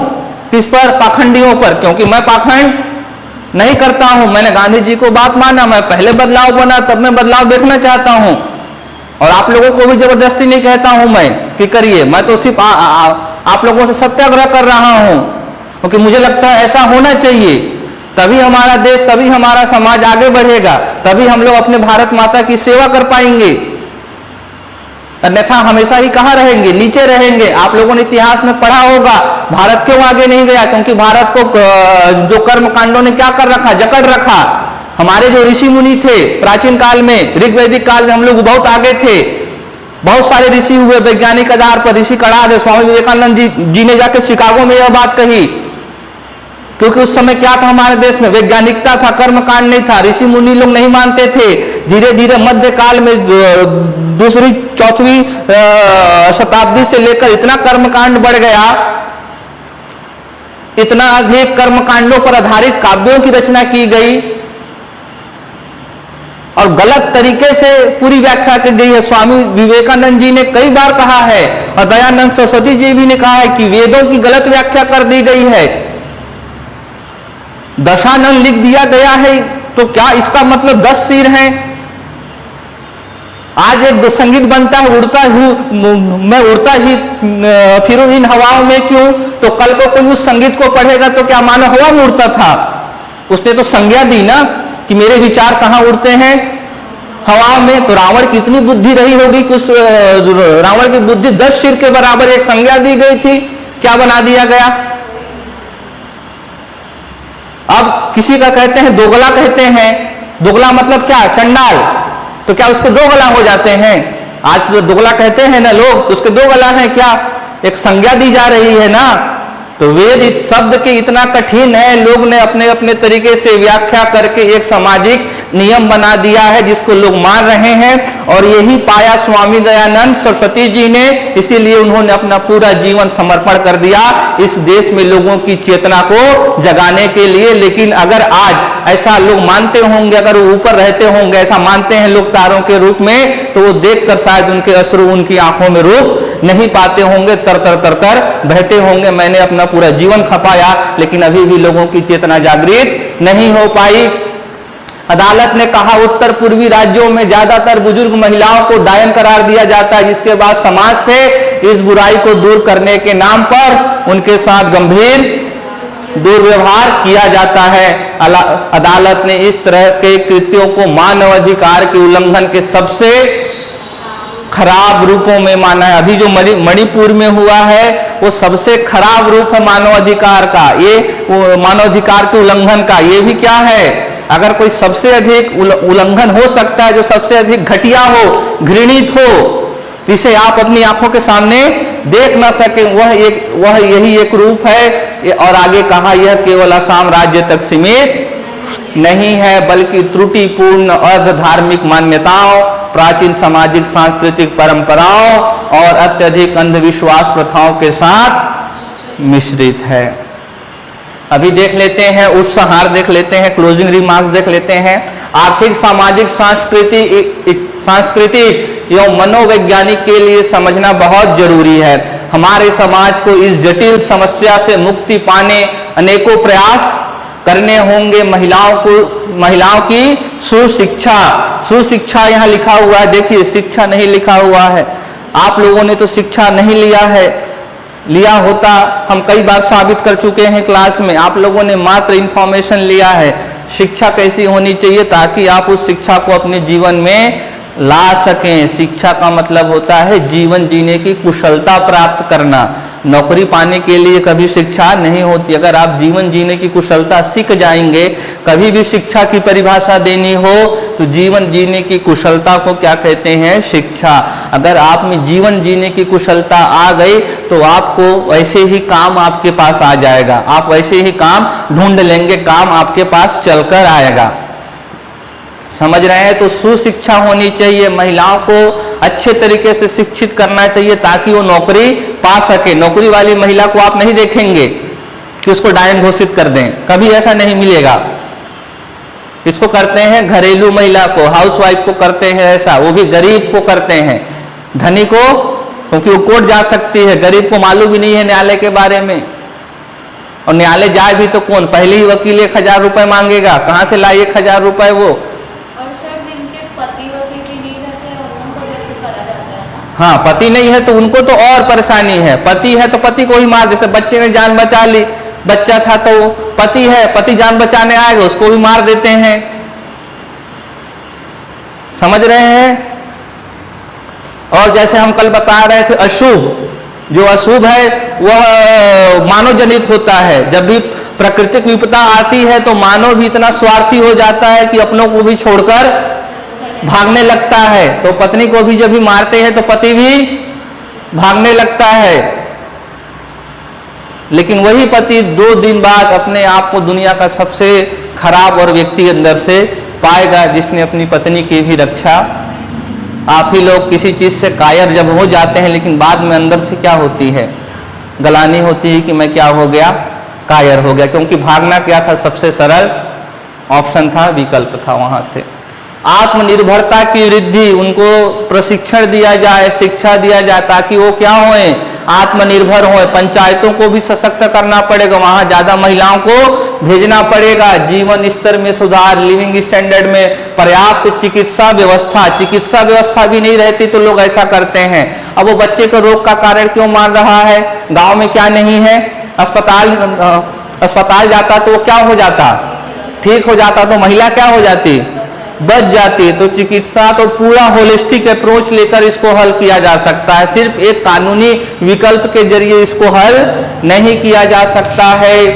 किस पर? पाखंडियों पर, क्योंकि मैं पाखंड नहीं करता हूं। मैंने गांधी जी को बात माना, मैं पहले बदलाव बना, तब मैं बदलाव देखना चाहता हूं। और आप लोगों को भी जबरदस्ती नहीं कहता हूं मैं कि करिए, मैं तो सिर्फ आप लोगों से सत्याग्रह कर रहा हूं, क्योंकि मुझे लगता है ऐसा होना चाहिए। तभी हमारा देश, तभी हमारा समाज आगे बढ़ेगा, तभी हम लोग अपने भारत माता की सेवा कर पाएंगे। अन्यथा हमेशा ही कहां रहेंगे? नीचे रहेंगे। आप लोगों ने इतिहास में पढ़ा होगा भारत क्यों आगे नहीं गया? क्योंकि भारत को जो कर्म कांडों ने क्या कर रखा? जकड़ रखा। हमारे जो ऋषि मुनि थे प्राचीन काल में, ऋग्वैदिक काल में हम लोग बहुत आगे थे। बहुत सारे ऋषि हुए वैज्ञानिक आधार पर। ऋषि कड़ा थे, स्वामी विवेकानंद जी ने जाकर शिकागो में यह बात कही, क्योंकि उस समय क्या था हमारे देश में? वैज्ञानिकता था, कर्मकांड नहीं था। ऋषि मुनि लोग नहीं मानते थे। धीरे धीरे मध्य काल में दूसरी चौथी शताब्दी से लेकर इतना कर्मकांड बढ़ गया, इतना अधिक कर्मकांडों पर आधारित काव्यों की रचना की गई और गलत तरीके से पूरी व्याख्या की गई है। स्वामी विवेकानंद जी ने कई बार कहा है और दयानंद सरस्वती जी भी ने कहा है कि वेदों की गलत व्याख्या कर दी गई है। दशानन लिख दिया गया है, तो क्या इसका मतलब 10 सिर हैं? आज एक संगीत बनता है, उड़ता हूं मैं, उड़ता ही फिरूं इन हवाओं में क्यों? तो कल को कोई उस संगीत को पढ़ेगा तो क्या मानो हवा में उड़ता था? उसने तो संज्ञा दी ना कि मेरे विचार कहां उड़ते हैं? हवा में। तो रावण की इतनी बुद्धि रही होगी कि उस रावण की बुद्धि 10 सिर के बराबर एक संज्ञा दी गई थी, क्या बना दिया गया? अब किसी का कहते हैं दोगला, कहते हैं दोगला मतलब क्या? चंडाल। तो क्या उसके दो गला हो जाते हैं? आज जो दोगला कहते हैं ना लोग, तो उसके दो गला है क्या? एक संज्ञा दी जा रही है ना। तो वेद शब्द के इतना कठिन है, लोग ने अपने अपने तरीके से व्याख्या करके एक सामाजिक नियम बना दिया है जिसको लोग मान रहे हैं। और यही पाया स्वामी दयानंद सरस्वती जी ने, इसीलिए उन्होंने अपना पूरा जीवन समर्पण कर दिया इस देश में लोगों की चेतना को जगाने के लिए। लेकिन अगर आज ऐसा लोग मानते होंगे, अगर वो ऊपर रहते होंगे, ऐसा मानते हैं लोग तारों के रूप में, तो वो देखकर शायद उनके अश्रु उनकी आंखों में रुक नहीं पाते होंगे, तर तर तर तर बहते होंगे। मैंने अपना पूरा जीवन खपाया, लेकिन अभी भी लोगों की चेतना जागृत नहीं हो पाई। अदालत ने कहा उत्तर पूर्वी राज्यों में ज्यादातर बुजुर्ग महिलाओं को डायन करार दिया जाता है, जिसके बाद समाज से इस बुराई को दूर करने के नाम पर उनके साथ गंभीर दुर्व्यवहार किया जाता है। अदालत ने इस तरह के कृत्यों को मानवाधिकार के उल्लंघन के सबसे खराब रूपों में माना है। अभी जो मणिपुर में हुआ है वो सबसे खराब रूप है मानवाधिकार का, ये मानवाधिकार के उल्लंघन का। ये भी क्या है? अगर कोई सबसे अधिक उल्लंघन हो सकता है, जो सबसे अधिक घटिया हो, घृणित हो, जिसे आप अपनी आंखों के सामने देख ना सके, वह यही एक रूप है। और आगे कहा यह केवल असम राज्य तक सीमित नहीं है, बल्कि त्रुटिपूर्ण अर्ध धार्मिक मान्यताओं, प्राचीन सामाजिक सांस्कृतिक परंपराओं और अत्यधिक अंधविश्वास प्रथाओं के साथ मिश्रित है। अभी देख लेते हैं उपसंहार, देख लेते हैं क्लोजिंग रिमार्क्स, देख लेते हैं। आर्थिक, सामाजिक, सांस्कृतिक एवं मनोवैज्ञानिक के लिए समझना बहुत जरूरी है। हमारे समाज को इस जटिल समस्या से मुक्ति पाने अनेकों प्रयास करने होंगे। महिलाओं की सुशिक्षा यहाँ लिखा हुआ है, देखिए शिक्षा नहीं लिखा हुआ है। आप लोगों ने तो शिक्षा नहीं लिया होता, हम कई बार साबित कर चुके हैं क्लास में। आप लोगों ने मात्र इंफॉर्मेशन लिया है, शिक्षा कैसी होनी चाहिए ताकि आप उस शिक्षा को अपने जीवन में ला सकें। शिक्षा का मतलब होता है जीवन जीने की कुशलता प्राप्त करना। नौकरी पाने के लिए कभी शिक्षा नहीं होती। अगर आप जीवन जीने की कुशलता सीख जाएंगे, कभी भी शिक्षा की परिभाषा देनी हो तो जीवन जीने की कुशलता को क्या कहते हैं? शिक्षा। अगर आप में जीवन जीने की कुशलता आ गई तो आपको वैसे ही काम आपके पास आ जाएगा, आप वैसे ही काम ढूंढ लेंगे, काम आपके पास चलकर आएगा। समझ रहे हैं? तो सुशिक्षा होनी चाहिए, महिलाओं को अच्छे तरीके से शिक्षित करना चाहिए ताकि वो नौकरी पा सके। नौकरी वाली महिला को आप नहीं देखेंगे कि उसको डायन घोषित कर दें, कभी ऐसा नहीं मिलेगा। इसको करते हैं घरेलू महिला को, हाउसवाइफ को करते हैं ऐसा, वो भी गरीब को करते हैं। धनी को क्योंकि वो कोर्ट जा सकती है, गरीब को मालूम भी नहीं है न्यायालय के बारे में, और न्यायालय जाए भी तो कौन? पहले ही वकील 1000 रुपए मांगेगा, कहां से लाए 1000 रुपए वो? हाँ, पति नहीं है तो उनको तो और परेशानी है। पति है तो पति को ही मार, जैसे बच्चे ने जान बचा ली, बच्चा था तो पति है, पति जान बचाने आएगा उसको भी मार देते हैं। समझ रहे हैं? और जैसे हम कल बता रहे थे अशुभ, जो अशुभ है वह मानव जनित होता है। जब भी प्राकृतिक विपदा आती है तो मानव भी इतना स्वार्थी हो जाता है कि अपनों को भी छोड़कर भागने लगता है। तो पत्नी को भी जब भी मारते हैं तो पति भी भागने लगता है। लेकिन वही पति 2 दिन बाद अपने आप को दुनिया का सबसे खराब और व्यक्ति अंदर से पाएगा जिसने अपनी पत्नी की भी रक्षा। आप ही लोग किसी चीज से कायर जब हो जाते हैं लेकिन बाद में अंदर से क्या होती है? गलानी होती है कि मैं क्या हो गया? कायर हो गया। क्योंकि भागना क्या था? सबसे सरल ऑप्शन था, विकल्प था वहां से। आत्मनिर्भरता की वृद्धि, उनको प्रशिक्षण दिया जाए, शिक्षा दिया जाए ताकि वो क्या होए? आत्मनिर्भर होए। पंचायतों को भी सशक्त करना पड़ेगा, वहां ज्यादा महिलाओं को भेजना पड़ेगा। जीवन स्तर में सुधार, लिविंग स्टैंडर्ड में पर्याप्त चिकित्सा व्यवस्था भी नहीं रहती तो लोग ऐसा करते हैं। अब वो बच्चे को रोग का कारण क्यों मार रहा है? गांव में क्या नहीं है? अस्पताल जाता तो वो क्या हो जाता? ठीक हो जाता। तो महिला क्या हो जाती? बच जाती। तो चिकित्सा तो पूरा होलिस्टिक अप्रोच लेकर इसको हल किया जा सकता है। सिर्फ एक कानूनी विकल्प के जरिए इसको हल नहीं किया जा सकता है।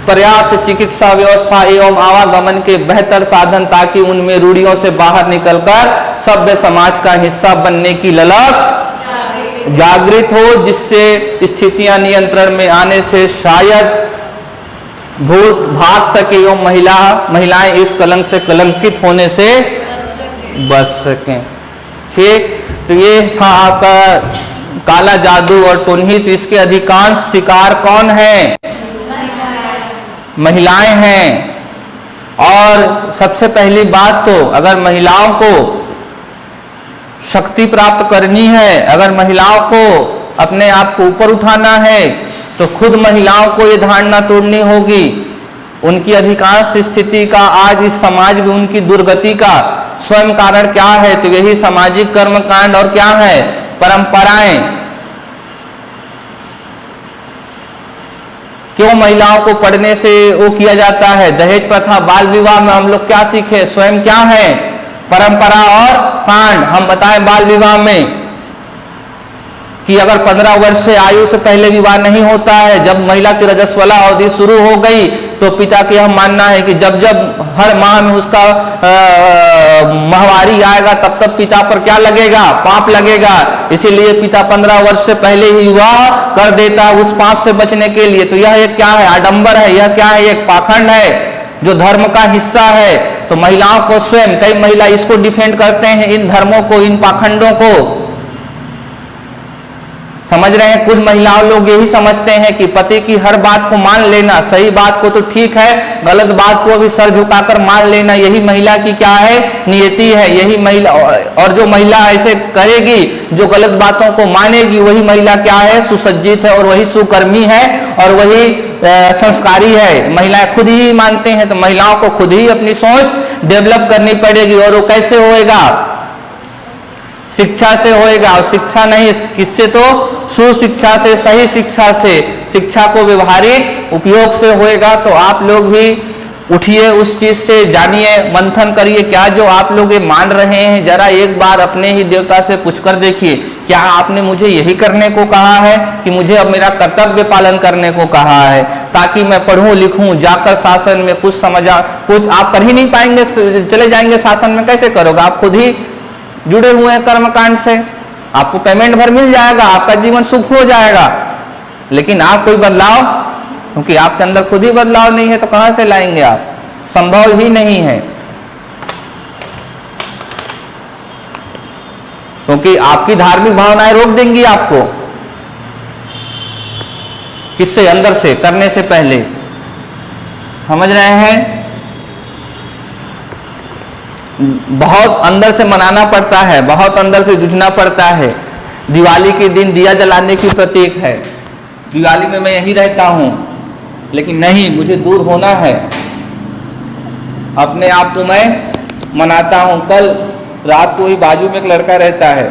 पर्याप्त चिकित्सा व्यवस्था एवं आवागमन के बेहतर साधन ताकि उनमें रूढ़ियों से बाहर निकलकर सभ्य समाज का हिस्सा बनने की ललक जागृत हो, जिससे स्थितियां नियंत्रण में आने से शायद भूत भाग सके एवं महिलाएं इस कलंक से कलंकित होने से बच सकें। ठीक, तो ये था आपका काला जादू और टोनही। तो इसके अधिकांश शिकार कौन है? महिलाएं हैं। और सबसे पहली बात तो अगर महिलाओं को शक्ति प्राप्त करनी है, अगर महिलाओं को अपने आप को ऊपर उठाना है तो खुद महिलाओं को ये धारणा तोड़नी होगी। उनकी अधिकांश स्थिति का आज इस समाज में उनकी दुर्गति का स्वयं कारण क्या है? तो यही सामाजिक कर्मकांड और क्या है? परंपराएं। क्यों महिलाओं को पढ़ने से वो किया जाता है? दहेज प्रथा, बाल विवाह में हम लोग क्या सीखे? स्वयं क्या है? परंपरा और कांड। हम बताएं बाल विवाह में कि अगर 15 वर्ष से आयु से पहले विवाह नहीं होता है, जब महिला की रजस्वला अवधि शुरू हो गई तो पिता का यह मानना है कि जब जब हर माह में उसका माहवारी आएगा तब तब पिता पर क्या लगेगा? पाप लगेगा। इसीलिए पिता 15 वर्ष से पहले ही विवाह कर देता है उस पाप से बचने के लिए। तो यह एक क्या है? आडंबर है। यह क्या है? एक पाखंड है जो धर्म का हिस्सा है। तो महिलाओं को स्वयं, कई महिला इसको डिफेंड करते हैं, इन धर्मों को, इन पाखंडों को। समझ रहे हैं? कुछ महिलाओं लोग यही समझते हैं कि पति की हर बात को मान लेना, सही बात को तो ठीक है, गलत बात को भी सर झुकाकर मान लेना, यही महिला की क्या है? नियति है। यही महिला, और जो महिला ऐसे करेगी, जो गलत बातों को मानेगी, वही महिला क्या है? सुसज्जित है, और वही सुकर्मी है, और वही संस्कारी है। महिलाएं खुद ही मानते हैं। तो महिलाओं को खुद ही अपनी सोच डेवलप करनी पड़ेगी। और वो कैसे होएगा? शिक्षा से होएगा। और शिक्षा नहीं, किससे? तो सुशिक्षा से, सही शिक्षा से, शिक्षा को व्यवहारिक उपयोग से होएगा। तो आप लोग भी उठिए, उस चीज से जानिए, मंथन करिए, क्या जो आप लोग ये मान रहे हैं जरा एक बार अपने ही देवता से पूछकर देखिए, क्या आपने मुझे यही करने को कहा है कि मुझे अब मेरा कर्तव्य पालन करने को कहा है, ताकि मैं पढ़ूं लिखूं, जाकर शासन में कुछ समझा, कुछ आप कर ही नहीं पाएंगे, चले जाएंगे शासन में, कैसे करोगे? आप खुद ही जुड़े हुए हैं कर्मकांड से, आपको पेमेंट भर मिल जाएगा, आपका जीवन सुख हो जाएगा, लेकिन आप कोई बदलाव, क्योंकि आपके अंदर खुद ही बदलाव नहीं है तो कहां से लाएंगे आप? संभव ही नहीं है, क्योंकि आपकी धार्मिक भावनाएं रोक देंगी आपको, किससे? अंदर से, करने से पहले। समझ रहे हैं? बहुत अंदर से मनाना पड़ता है, बहुत अंदर से जूझना पड़ता है। दिवाली के दिन दिया जलाने की प्रतीक है, दिवाली में मैं यहीं रहता हूं, लेकिन नहीं, मुझे दूर होना है, अपने आप को मैं मनाता हूं। कल रात को ही बाजू में एक लड़का रहता है,